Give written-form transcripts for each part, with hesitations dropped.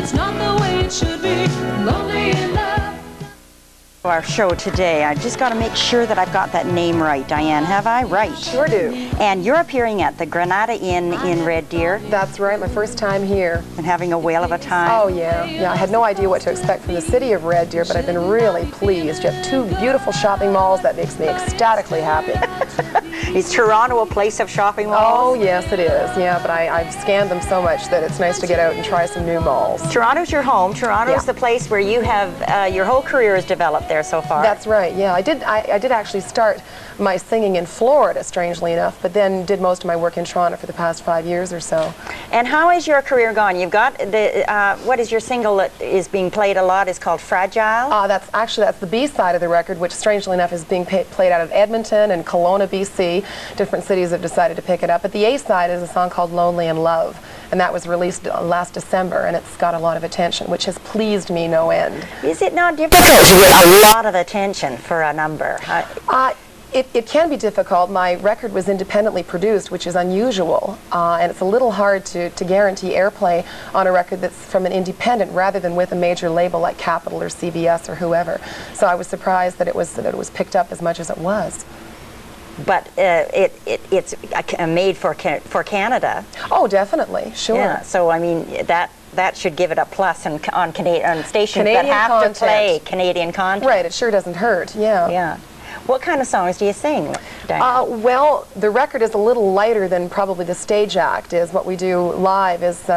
It's not the way it should be. Lonely in love. Our show today, I just got to make sure that I've got that name right, Diane. Have I? Right. Sure do. And you're appearing at the Granada Inn in Red Deer. That's right, my first time here. And having a whale of a time. Oh yeah, yeah. I had no idea what to expect from the city of Red Deer, but I've been really pleased. You have two beautiful shopping malls. That makes me ecstatically happy. Is Toronto a place of shopping malls? Oh yes, it is. Yeah, but I've scanned them so much that it's nice to get out and try some new malls. Toronto's your home. Toronto's the place where you have your whole career has developed there so far. That's right. Yeah, I did actually start my singing in Florida, strangely enough, but then did most of my work in Toronto for the past 5 years or so. And how has your career gone? You've got the what is your single that is being played a lot is called Fragile? That's the B side of the record, which strangely enough is being played out of Edmonton and Kelowna, BC. Different cities have decided to pick it up. But the A side is a song called Lonely in Love, and that was released last December, and it's got a lot of attention, which has pleased me no end. Is it not difficult to get a lot of attention for a number? It can be difficult. My record was independently produced, which is unusual, and it's a little hard to guarantee airplay on a record that's from an independent rather than with a major label like Capitol or CBS or whoever. So I was surprised that it was picked up as much as it was. But it's made for Canada. Oh, definitely, sure. Yeah. So I mean that should give it a plus on stations Canadian that have content. to play Canadian content. Right. It sure doesn't hurt. Yeah. Yeah. What kind of songs do you sing, Diane? Well, the record is a little lighter than probably the stage act is. What we do live is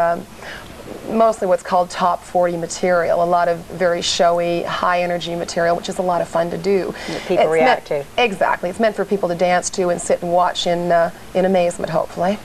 mostly what's called top 40 material, a lot of very showy, high-energy material, which is a lot of fun to do. That people react to. Exactly. It's meant for people to dance to and sit and watch in amazement, hopefully.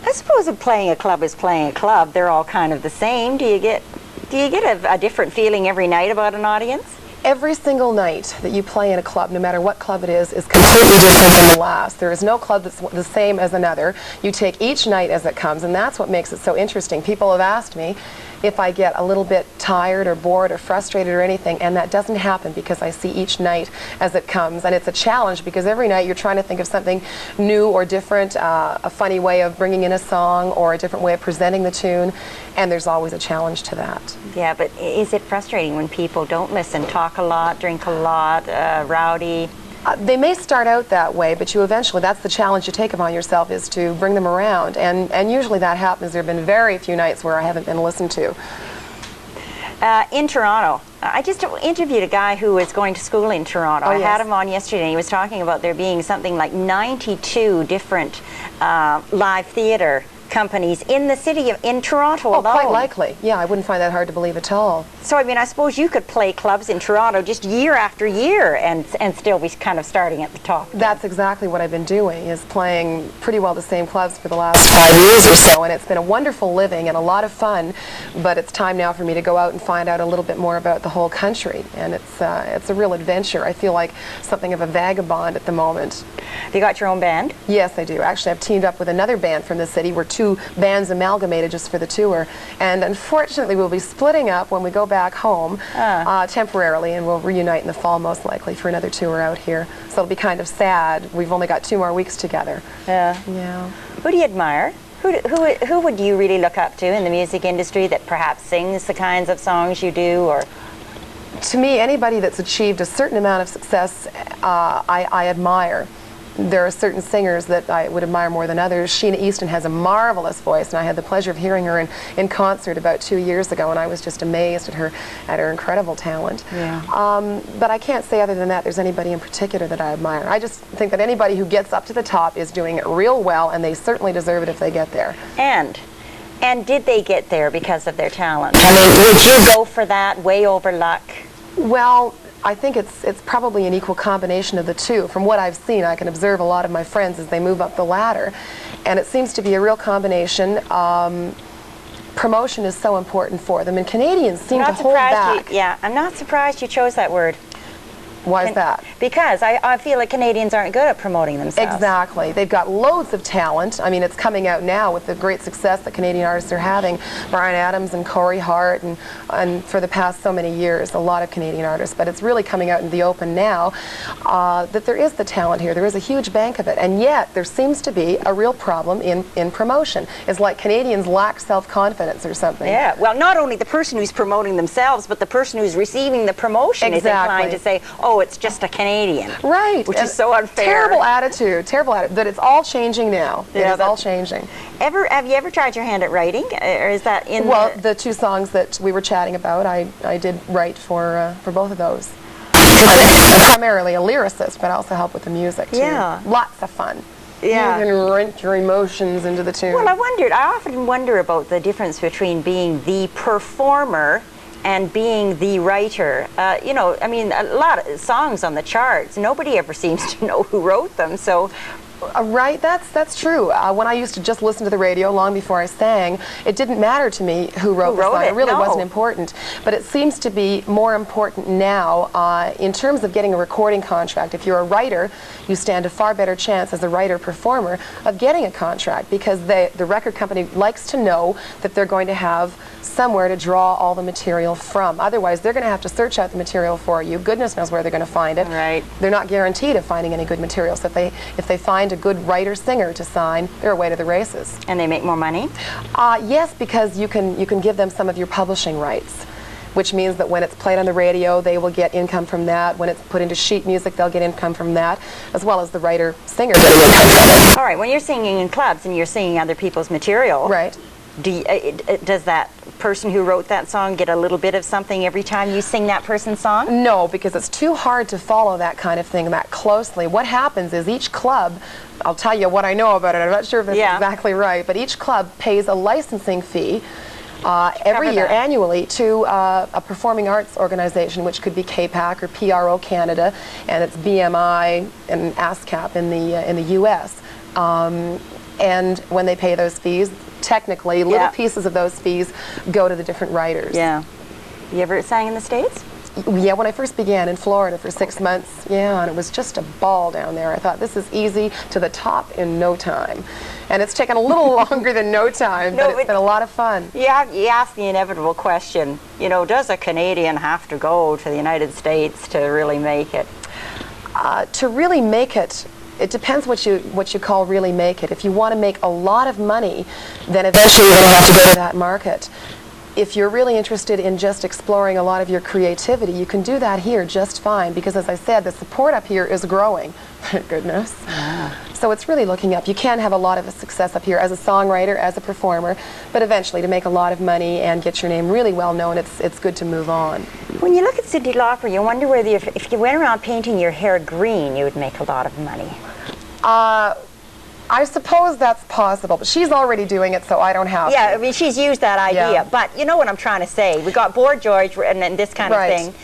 I suppose if playing a club is playing a club, they're all kind of the same. Do you get a different feeling every night about an audience? Every single night that you play in a club, no matter what club it is completely different than the last. There is no club that's the same as another. You take each night as it comes, and that's what makes it so interesting. People have asked me if I get a little bit tired or bored or frustrated or anything, and that doesn't happen because I see each night as it comes. And it's a challenge because every night you're trying to think of something new or different, a funny way of bringing in a song or a different way of presenting the tune, and there's always a challenge to that. Yeah, but is it frustrating when people don't listen, talk a lot, drink a lot, rowdy? They may start out that way, but you eventually, that's the challenge you take upon yourself, is to bring them around. And usually that happens. There have been very few nights where I haven't been listened to. In Toronto, I just interviewed a guy who was going to school in Toronto. Oh, I yes. had him on yesterday, and he was talking about there being something like 92 different live theater companies in the city in Toronto alone. Oh, quite likely. Yeah, I wouldn't find that hard to believe at all. So, I mean, I suppose you could play clubs in Toronto just year after year and still be kind of starting at the top. That's exactly what I've been doing, is playing pretty well the same clubs for the last 5 years or so, and it's been a wonderful living and a lot of fun, but it's time now for me to go out and find out a little bit more about the whole country, and it's a real adventure. I feel like something of a vagabond at the moment. You got your own band? Yes, I do. Actually, I've teamed up with another band from the city. We're two bands amalgamated just for the tour, and unfortunately we'll be splitting up when we go back home temporarily, and we'll reunite in the fall most likely for another tour out here. So it'll be kind of sad. We've only got 2 more weeks together. Yeah. Yeah. Who do you admire? Who would you really look up to in the music industry that perhaps sings the kinds of songs you do? Or to me, anybody that's achieved a certain amount of success, I admire. There are certain singers that I would admire more than others. Sheena Easton has a marvelous voice, and I had the pleasure of hearing her in concert about 2 years ago, and I was just amazed at her incredible talent. Yeah. But I can't say other than that there's anybody in particular that I admire. I just think that anybody who gets up to the top is doing it real well, and they certainly deserve it if they get there. And did they get there because of their talent? I mean, would you go for that way over luck? Well, I think it's probably an equal combination of the two. From what I've seen, I can observe a lot of my friends as they move up the ladder, and it seems to be a real combination. Promotion is so important for them, and Canadians seem to hold back. I'm not surprised you chose that word. Why is that? Because I feel like Canadians aren't good at promoting themselves. Exactly. They've got loads of talent. I mean, it's coming out now with the great success that Canadian artists are having. Brian Adams and Corey Hart, and for the past so many years, a lot of Canadian artists. But it's really coming out in the open now that there is the talent here. There is a huge bank of it. And yet, there seems to be a real problem in promotion. It's like Canadians lack self-confidence or something. Yeah. Well, not only the person who's promoting themselves, but the person who's receiving the promotion is inclined to say, oh, it's just a Canadian. Right. Which is so unfair. Terrible attitude. But it's all changing now. Yeah, it is all changing. Have you ever tried your hand at writing? Or is that in the two songs that we were chatting about, I did write for both of those. I'm primarily a lyricist, but I also help with the music, too. Yeah. Lots of fun. Yeah. You can rent your emotions into the tune. Well, I often wonder about the difference between being the performer and being the writer. You know, I mean, a lot of songs on the charts, nobody ever seems to know who wrote them, so... Right, that's true. When I used to just listen to the radio long before I sang, it didn't matter to me who wrote the song. It really wasn't important. But it seems to be more important now in terms of getting a recording contract. If you're a writer, you stand a far better chance as a writer-performer of getting a contract, because the record company likes to know that they're going to have somewhere to draw all the material from. Otherwise, they're going to have to search out the material for you. Goodness knows where they're going to find it. Right. They're not guaranteed of finding any good material. So if they find a good writer-singer to sign, they're away to the races. And they make more money? Yes, because you can give them some of your publishing rights, which means that when it's played on the radio, they will get income from that. When it's put into sheet music, they'll get income from that, as well as the writer-singer getting income from it. All right, when you're singing in clubs and you're singing other people's material, right? Does that person who wrote that song get a little bit of something every time you sing that person's song? No, because it's too hard to follow that kind of thing that closely. What happens is each club, I'll tell you what I know about it, I'm not sure if that's exactly right, but each club pays a licensing fee every year, annually, to a performing arts organization, which could be KPAC or PRO Canada, and it's BMI and ASCAP in the U.S. And when they pay those fees, technically, little pieces of those fees go to the different writers. Yeah. You ever sang in the States? Yeah, when I first began in Florida for 6 months, and it was just a ball down there. I thought, this is easy to the top in no time. And it's taken a little longer than no time, but it's been a lot of fun. You ask the inevitable question, you know, does a Canadian have to go to the United States to really make it? To really make it, it depends what you call really make it. If you want to make a lot of money, then eventually you're going to have to go to that market. If you're really interested in just exploring a lot of your creativity, you can do that here just fine, because as I said, the support up here is growing. Thank goodness. Yeah. So it's really looking up. You can have a lot of success up here as a songwriter, as a performer, but eventually to make a lot of money and get your name really well known, it's good to move on. When you look at Cyndi Lauper, you wonder whether if you went around painting your hair green, you would make a lot of money. I suppose that's possible, but she's already doing it, so I don't have to. Yeah, I mean, she's used that idea, Yeah. but you know what I'm trying to say. We got Boy George and this kind of thing.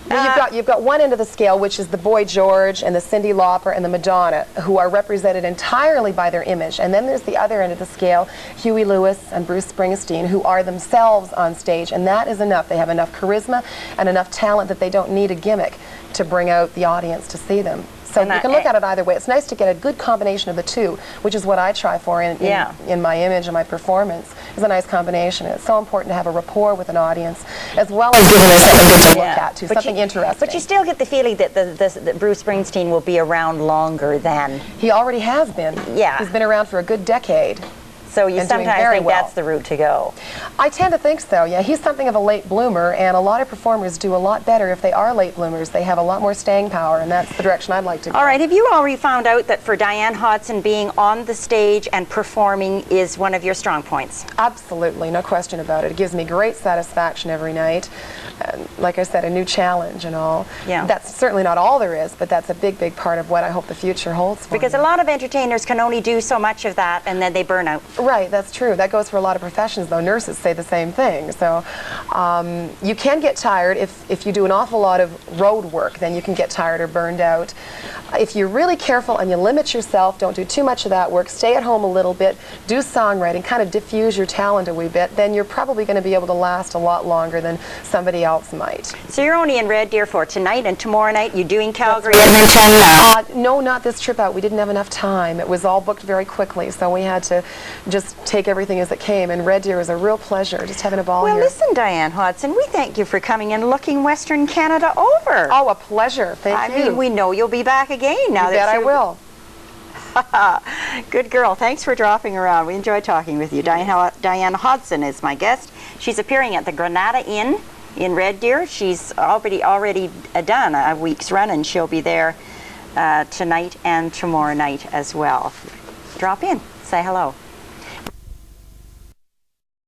Well, you've got one end of the scale, which is the Boy George and the Cyndi Lauper and the Madonna, who are represented entirely by their image. And then there's the other end of the scale, Huey Lewis and Bruce Springsteen, who are themselves on stage, and that is enough. They have enough charisma and enough talent that they don't need a gimmick to bring out the audience to see them. So you can look at it either way. It's nice to get a good combination of the two, which is what I try for in my image and my performance. It's a nice combination. It's so important to have a rapport with an audience, as well as giving them something good to look at, too, something interesting. But you still get the feeling that that Bruce Springsteen will be around longer than... He already has been. Yeah. He's been around for a good decade. So you sometimes think that's the route to go. I tend to think so, yeah. He's something of a late bloomer, and a lot of performers do a lot better if they are late bloomers. They have a lot more staying power, and that's the direction I'd like to go. All right, have you already found out that for Diane Hodson, being on the stage and performing is one of your strong points? Absolutely, no question about it. It gives me great satisfaction every night. Like I said, a new challenge and all. Yeah. That's certainly not all there is, but that's a big, big part of what I hope the future holds for Because me. a lot of entertainers can only do so much of that, and then they burn out. Right, that's true. That goes for a lot of professions, though. Nurses say the same thing. So you can get tired if you do an awful lot of road work, then you can get tired or burned out. If you're really careful and you limit yourself, don't do too much of that work, stay at home a little bit, do songwriting, kind of diffuse your talent a wee bit, then you're probably going to be able to last a lot longer than somebody else might. So you're only in Red Deer for tonight and tomorrow night. You're doing Calgary, That's right. Edmonton. No, not this trip out. We didn't have enough time. It was all booked very quickly, so we had to just take everything as it came. And Red Deer was a real pleasure, just having a ball Well, here. listen, Diane Hodson, we thank you for coming and looking Western Canada over. Oh, a pleasure. Thank I you. mean, we know you'll be back again now. You bet I will. Good girl. Thanks for dropping around. We enjoyed talking with you. Diane Hodson is my guest. She's appearing at the Granada Inn in Red Deer. She's already done a week's run, and she'll be there tonight and tomorrow night as well. Drop in. Say hello.